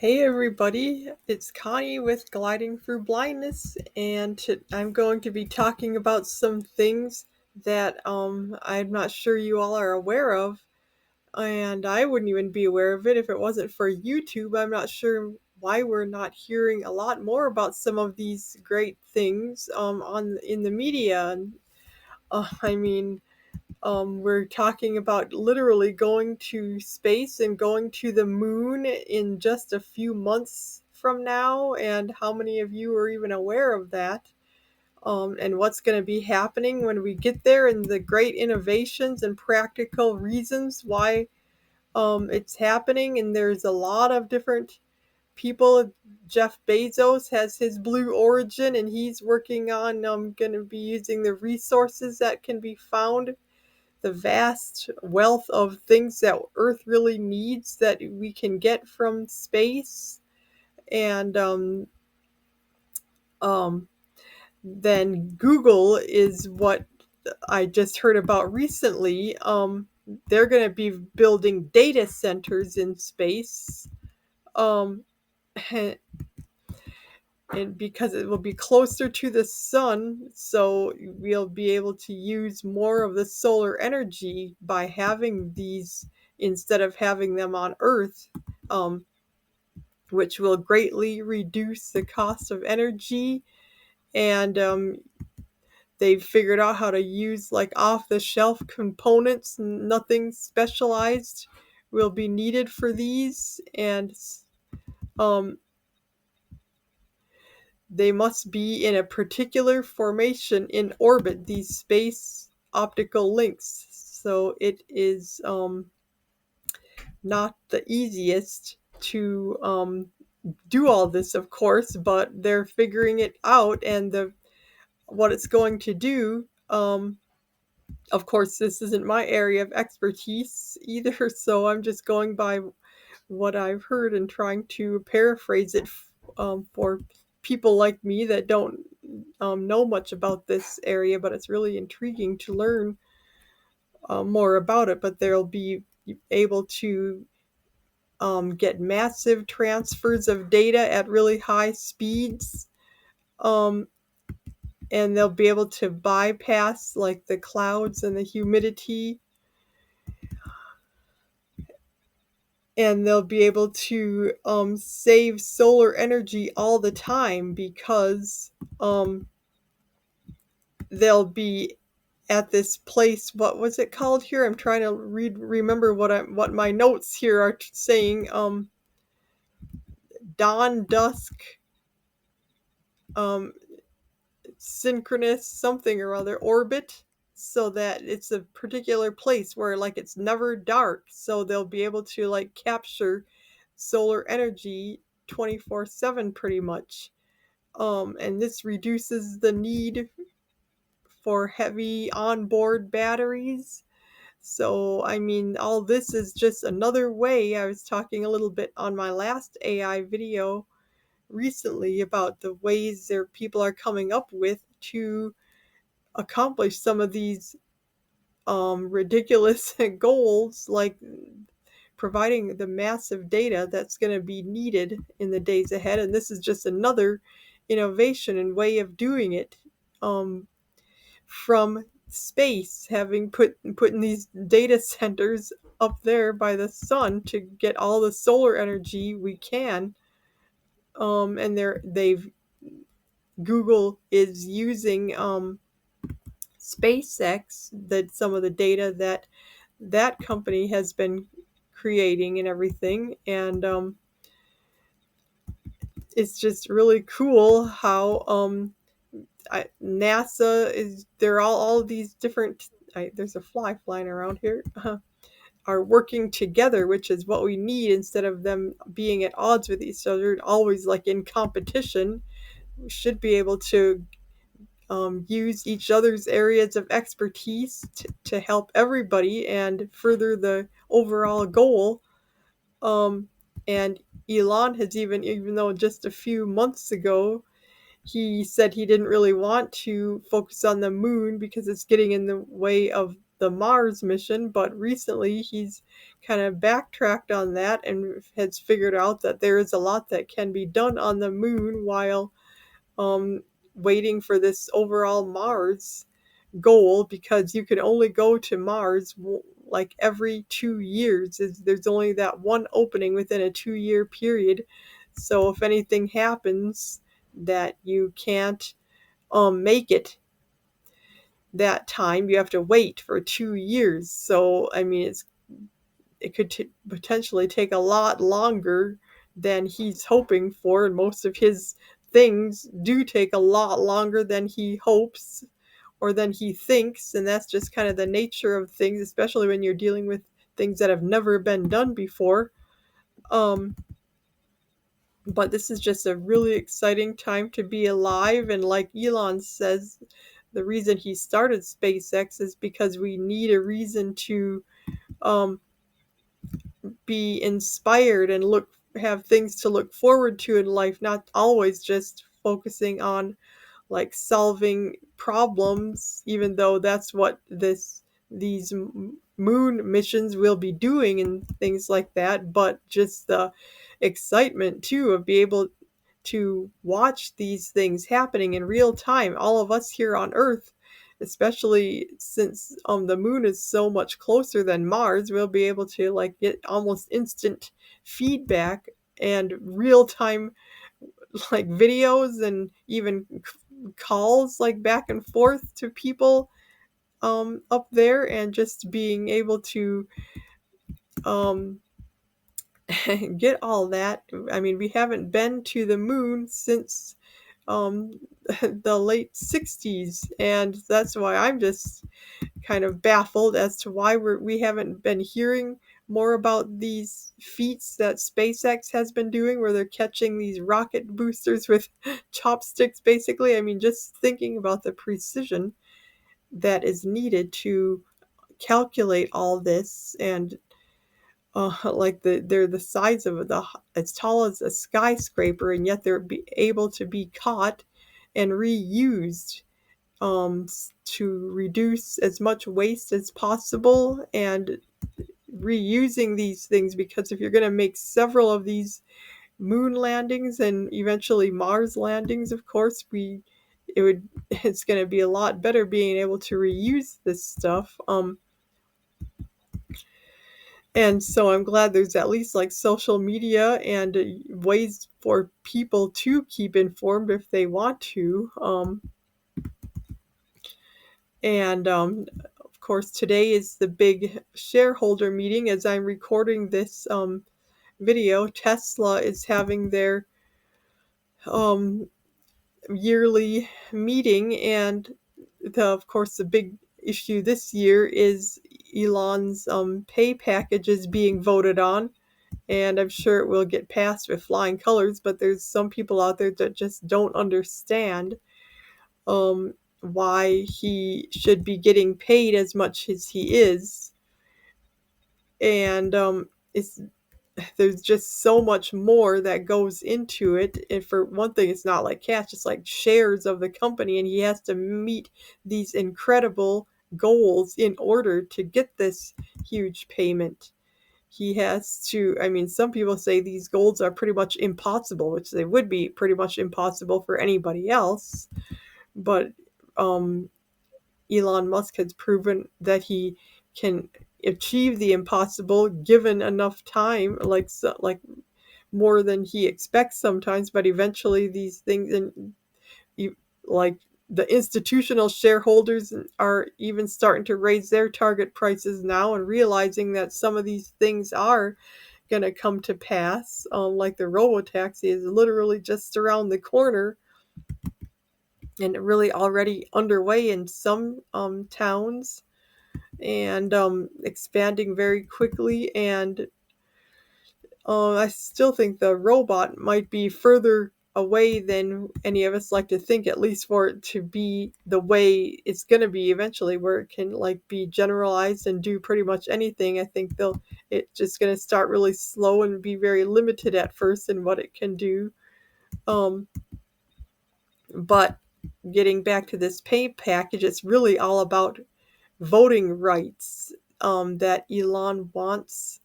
Hey everybody, it's Connie with Gliding Through Blindness, and I'm going to be talking about some things that I'm not sure you all are aware of, and I wouldn't even be aware of it if it wasn't for YouTube. I'm not sure why we're not hearing a lot more about some of these great things on in the media. And I mean, we're talking about literally going to space and going to the moon in just a few months from now. And how many of you are even aware of that? And what's going to be happening when we get there, and the great innovations and practical reasons why it's happening. And there's a lot of different people. Jeff Bezos has his Blue Origin, and he's working on going to be using the resources that can be found, the vast wealth of things that Earth really needs that we can get from space. And um, then Google is what I just heard about recently. They're going to be building data centers in space. Um, and because it will be closer to the sun, so we'll be able to use more of the solar energy by having these instead of having them on Earth, um, which will greatly reduce the cost of energy. And they've figured out how to use like off the shelf components. Nothing specialized will be needed for these. And um, they must be in a particular formation in orbit, these space optical links. So it is not the easiest to do all this, of course, but they're figuring it out, and the what it's going to do. Of course, this isn't my area of expertise either, so I'm just going by what I've heard and trying to paraphrase it for people like me that don't know much about this area, but it's really intriguing to learn more about it. But they'll be able to get massive transfers of data at really high speeds. Um, and they'll be able to bypass like the clouds and the humidity, and they'll be able to save solar energy all the time because they'll be at this place. What was it called here? I'm trying to remember what my notes here are saying. Dawn dusk um, synchronous something or other orbit, so that it's a particular place where like it's never dark, so they'll be able to like capture solar energy 24/7 pretty much. And this reduces the need for heavy onboard batteries. So, I mean, all this is just another way. I was talking a little bit on my last AI video recently about the ways there people are coming up with to accomplish some of these ridiculous goals, like providing the massive data that's going to be needed in the days ahead. And this is just another innovation and way of doing it, um, from space, having putting these data centers up there by the sun to get all the solar energy we can. And they've Google is using SpaceX, that some of the data that that company has been creating and everything. And it's just really cool how NASA is, they're all these different, there's a fly flying around here, are working together, which is what we need instead of them being at odds with each other, always like in competition. We should be able to use each other's areas of expertise to help everybody and further the overall goal. Um, and Elon has even though just a few months ago he said he didn't really want to focus on the moon because it's getting in the way of the Mars mission, but recently he's kind of backtracked on that and has figured out that there is a lot that can be done on the moon while um, waiting for this overall Mars goal, because you can only go to Mars like every 2 years. There's only that one opening within a 2 year period. So if anything happens that you can't make it that time, you have to wait for 2 years. So I mean, it could potentially take a lot longer than he's hoping for, and most of his things do take a lot longer than he hopes or than he thinks, and that's just kind of the nature of things, especially when you're dealing with things that have never been done before. Um, but this is just a really exciting time to be alive, and like Elon says, the reason he started SpaceX is because we need a reason to um, be inspired and have things to look forward to in life, not always just focusing on like solving problems, even though that's what these moon missions will be doing and things like that, but just the excitement too of be able to watch these things happening in real time. All of us here on Earth, especially since the moon is so much closer than Mars, we'll be able to like get almost instant feedback and real time like videos and even calls like back and forth to people up there, and just being able to um get all that. I mean, we haven't been to the moon since um the late 60s, and that's why I'm just kind of baffled as to why we haven't been hearing more about these feats that SpaceX has been doing, where they're catching these rocket boosters with chopsticks, basically. I mean, just thinking about the precision that is needed to calculate all this, and like they're the size of as tall as a skyscraper, and yet they're able to be caught and reused to reduce as much waste as possible, and reusing these things, because if you're going to make several of these moon landings and eventually Mars landings, of course it's going to be a lot better being able to reuse this stuff. And so I'm glad there's at least like social media and ways for people to keep informed if they want to. And of course, today is the big shareholder meeting. As I'm recording this video, Tesla is having their um, yearly meeting, and of course, the big issue this year is Elon's pay packages being voted on, and I'm sure it will get passed with flying colors. But there's some people out there that just don't understand why he should be getting paid as much as he is, and it's there's just so much more that goes into it. And for one thing, it's not like cash, it's like shares of the company, and he has to meet these incredible goals in order to get this huge payment. He has to, I mean, some people say these goals are pretty much impossible, which they would be pretty much impossible for anybody else. But um, Elon Musk has proven that he can achieve the impossible given enough time, like more than he expects sometimes. But eventually, these things, and you like the institutional shareholders are even starting to raise their target prices now, and realizing that some of these things are going to come to pass. Like the robotaxi is literally just around the corner and really already underway in some towns, and expanding very quickly. And I still think the robot might be further away than any of us like to think, at least for it to be the way it's going to be eventually, where it can like be generalized and do pretty much anything. I think it's just going to start really slow and be very limited at first in what it can do. Um, but getting back to this pay package, it's really all about voting rights, that Elon wants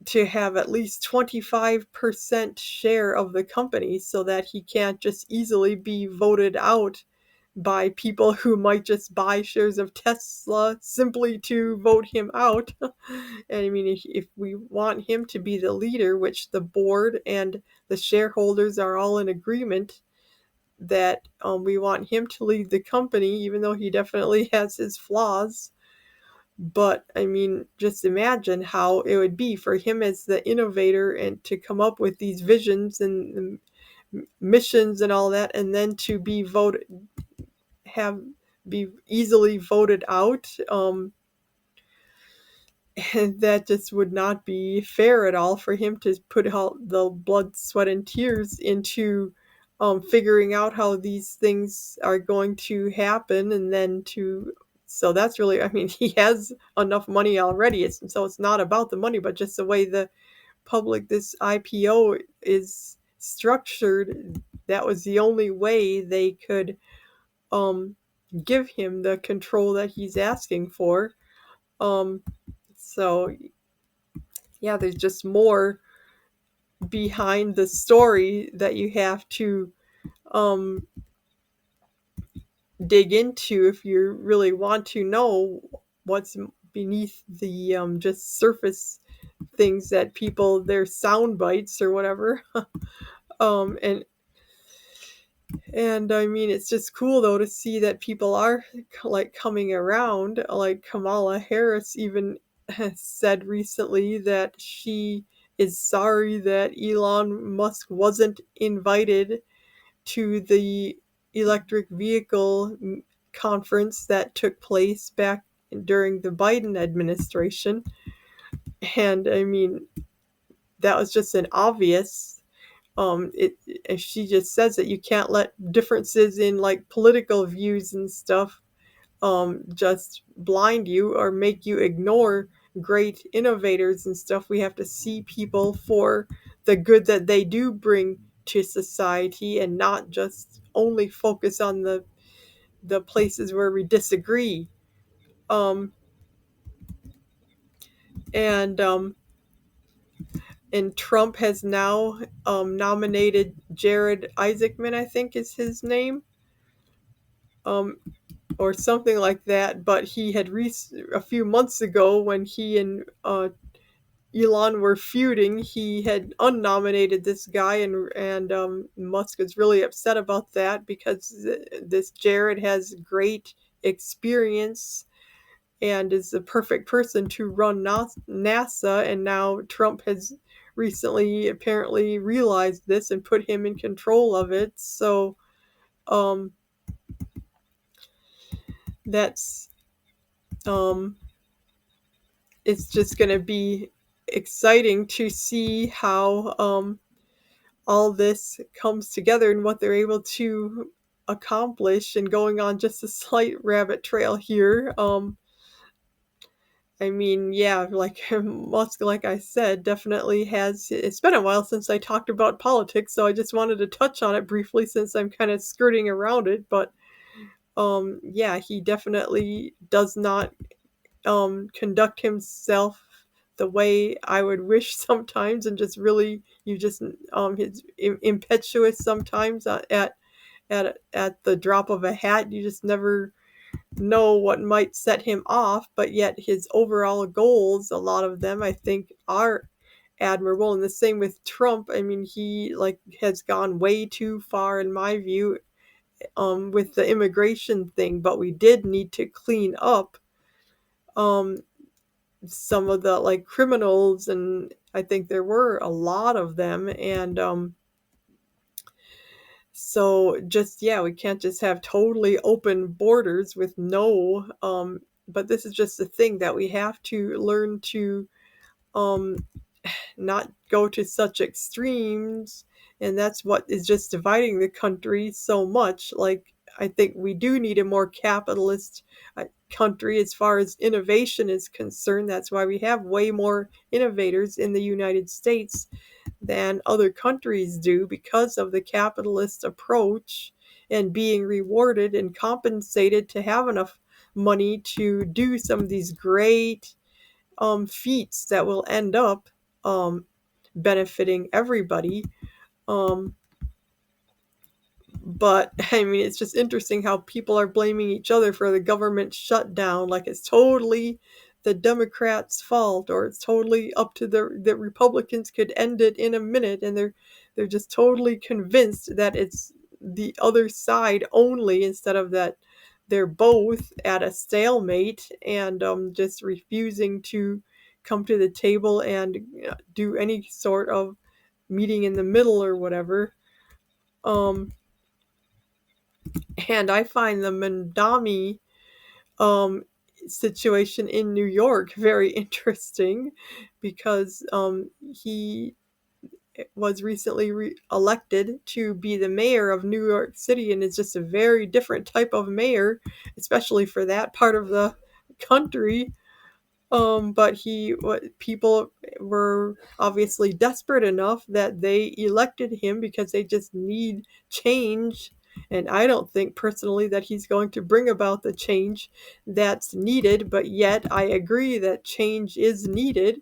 to have at least 25% share of the company so that he can't just easily be voted out by people who might just buy shares of Tesla simply to vote him out. And I mean, if we want him to be the leader, which the board and the shareholders are all in agreement that we want him to lead the company, even though he definitely has his flaws. But I mean, just imagine how it would be for him as the innovator and to come up with these visions and missions and all that, and then to be voted, have be easily voted out. And that just would not be fair at all for him to put all the blood, sweat, and tears into figuring out how these things are going to happen, and then to so that's really, I mean, he has enough money already. So it's not about the money, but just the way the public this IPO is structured. That was the only way they could um, give him the control that he's asking for. Um, so yeah, there's just more behind the story that you have to um, dig into if you really want to know what's beneath the just surface things that people, their sound bites or whatever. um, and and I mean, it's just cool though to see that people are like coming around. Like Kamala Harris even said recently that she is sorry that Elon Musk wasn't invited to the electric vehicle conference that took place back during the Biden administration. And I mean, that was just an obvious it she just says that you can't let differences in like political views and stuff just blind you or make you ignore great innovators and stuff. We have to see people for the good that they do bring to society and not just only focus on the places where we disagree. um and um and Trump has now nominated Jared Isaacman, I think is his name, um, or something like that. But he had a few months ago, when he and Elon were feuding, he had unnominated this guy, and Musk is really upset about that because this Jared has great experience and is the perfect person to run NASA. And now Trump has recently apparently realized this and put him in control of it. So um, that's um, it's just going to be exciting to see how all this comes together and what they're able to accomplish. And going on just a slight rabbit trail here, I mean, yeah, like Musk, like I said, definitely has. It's been a while since I talked about politics, so I just wanted to touch on it briefly since I'm kind of skirting around it. But yeah, he definitely does not conduct himself the way I would wish sometimes, and just really, you just his impetuous sometimes at the drop of a hat. You just never know what might set him off, but yet his overall goals, a lot of them I think are admirable. And the same with Trump. I mean, he like has gone way too far in my view with the immigration thing, but we did need to clean up um some of the like criminals, and I think there were a lot of them. And so just, yeah, we can't just have totally open borders with no but this is just the thing that we have to learn to um not go to such extremes. And that's what is just dividing the country so much. Like, I think we do need a more capitalist country as far as innovation is concerned. That's why we have way more innovators in the United States than other countries do, because of the capitalist approach and being rewarded and compensated to have enough money to do some of these great feats that will end up um, benefiting everybody. Um, but I mean, it's just interesting how people are blaming each other for the government shutdown, like it's totally the Democrats' fault, or it's totally up to the Republicans could end it in a minute, and they're just totally convinced that it's the other side only, instead of that they're both at a stalemate, and just refusing to come to the table and do any sort of meeting in the middle or whatever. Um, and I find the Mandami um, situation in New York very interesting, because he was recently elected to be the mayor of New York City, and is just a very different type of mayor, especially for that part of the country. But people were obviously desperate enough that they elected him because they just need change. And I don't think personally that he's going to bring about the change that's needed, but yet I agree that change is needed.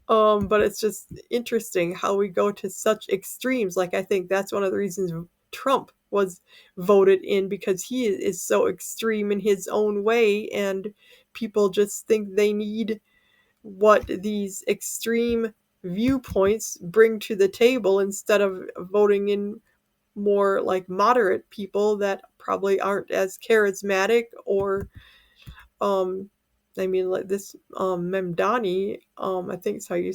But it's just interesting how we go to such extremes. Like, I think that's one of the reasons Trump was voted in, because he is so extreme in his own way, and people just think they need what these extreme viewpoints bring to the table, instead of voting in more like moderate people that probably aren't as charismatic, or um I mean, like this Memdani, I think it's how you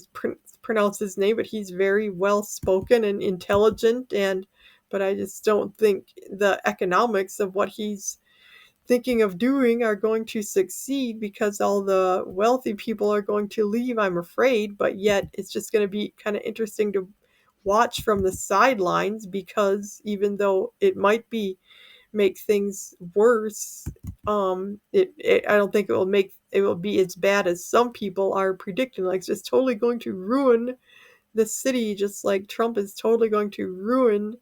pronounce his name, but he's very well spoken and intelligent, and but I just don't think the economics of what he's thinking of doing are going to succeed, because all the wealthy people are going to leave, I'm afraid. But yet it's just going to be kind of interesting to watch from the sidelines, because even though it might be make things worse, I don't think it will be as bad as some people are predicting. Like, it's just totally going to ruin the city, just like Trump is totally going to ruin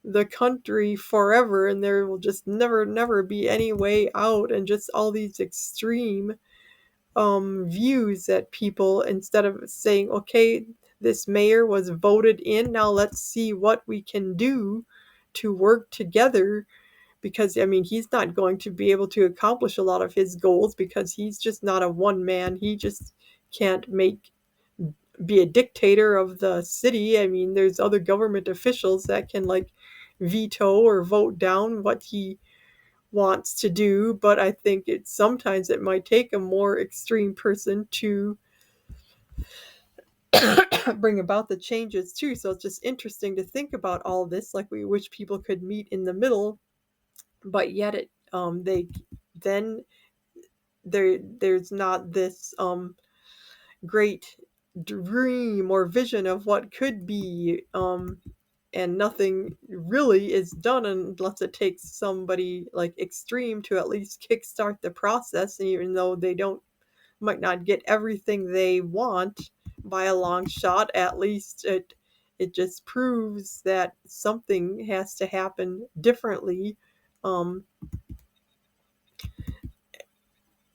the country forever, and there will just never be any way out, and just all these extreme views that people, instead of saying, okay, this mayor was voted in, now let's see what we can do to work together. Because I mean, he's not going to be able to accomplish a lot of his goals, because he's just not a one man. He just can't make be a dictator of the city. I mean, there's other government officials that can like veto or vote down what he wants to do, but I think sometimes it might take a more extreme person to bring about the changes too. So it's just interesting to think about all this. Like, we wish people could meet in the middle, but yet they then there's not this great dream or vision of what could be, and nothing really is done unless it takes somebody like extreme to at least kickstart the process. And even though they don't might not get everything they want by a long shot, at least it just proves that something has to happen differently. um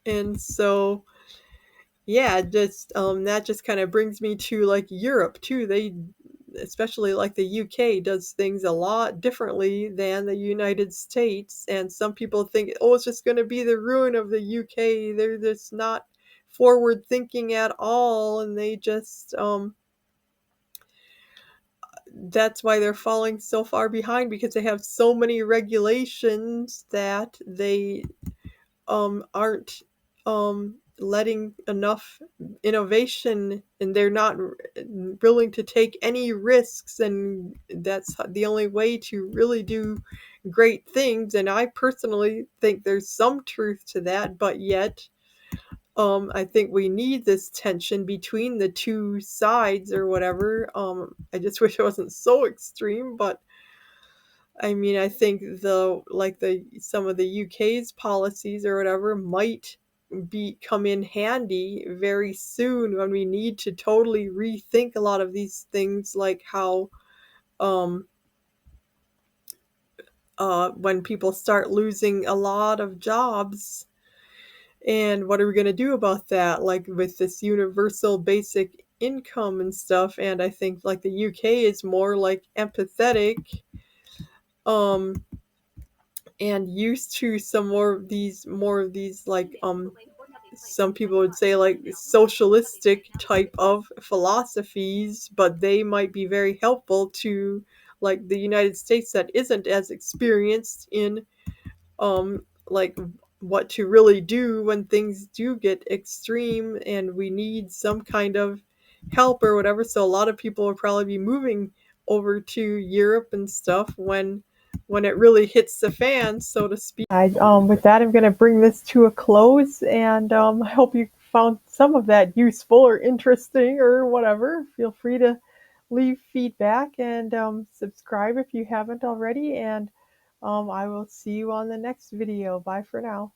and so yeah, just that just kind of brings me to like Europe too. They, especially like the UK, does things a lot differently than the United States, and some people think, oh, it's just going to be the ruin of the UK. They're just not forward thinking at all, and they just that's why they're falling so far behind, because they have so many regulations that they aren't letting enough innovation, and they're not willing to take any risks, and that's the only way to really do great things. And I personally think there's some truth to that, but yet I think we need this tension between the two sides or whatever. I just wish it wasn't so extreme, but I mean, I think the some of the UK's policies or whatever might be come in handy very soon, when we need to totally rethink a lot of these things, like how um when people start losing a lot of jobs, And what are we going to do about that, like with this universal basic income and stuff? And I think like the UK is more like empathetic, um and used to some more of these like some people would say like socialistic type of philosophies, but they might be very helpful to like the United States that isn't as experienced in like what to really do when things do get extreme and we need some kind of help or whatever. So a lot of people will probably be moving over to Europe and stuff when it really hits the fan, so to speak. With that, I'm going to bring this to a close, and I hope you found some of that useful or interesting or whatever. Feel free to leave feedback and subscribe if you haven't already, and I will see you on the next video. Bye for now.